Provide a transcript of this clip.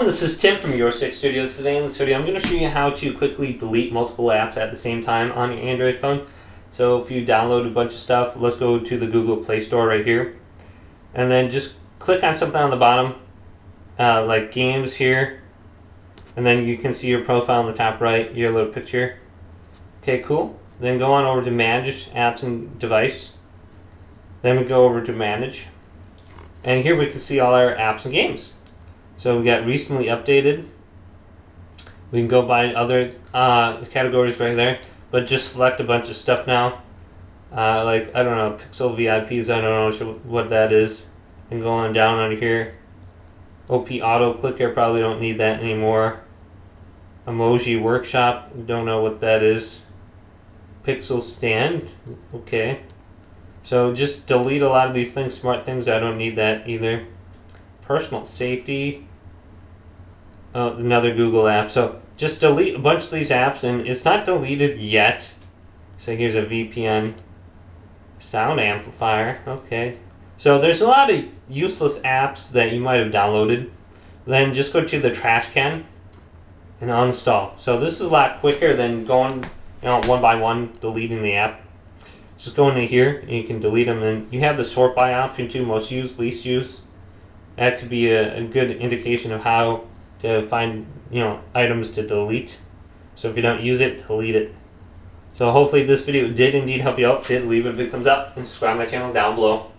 This is Tim from Your Six Studios. Today in this video I'm going to show you how to quickly delete multiple apps at the same time on your Android phone. So if you download a bunch of stuff, let's go to the Google Play Store right here. And then just click on something on the bottom, like games here. And then you can see your profile in the top right, your little picture. Okay, cool. Then go on over to Manage Apps and Device. Then we go over to Manage. And here we can see all our apps and games. So we got recently updated. We can go by other categories right there, but just select a bunch of stuff now. Like, I don't know, Pixel VIPs, I don't know what that is. And going down under here. OP Auto Clicker, probably don't need that anymore. Emoji Workshop, don't know what that is. Pixel Stand, okay. So just delete a lot of these things, smart things, I don't need that either. Personal Safety. Another Google app. So just delete a bunch of these apps, and it's not deleted yet. So here's a VPN. Sound amplifier. Okay. So there's a lot of useless apps that you might have downloaded. Then just go to the trash can and uninstall. So this is a lot quicker than going, one by one deleting the app. Just go into here and you can delete them. And you have the sort by option too, most used, least used. That could be a good indication of how to find, items to delete. So if you don't use it, delete it. So hopefully this video did indeed help you out. Leave it a big thumbs up and subscribe to my channel down below.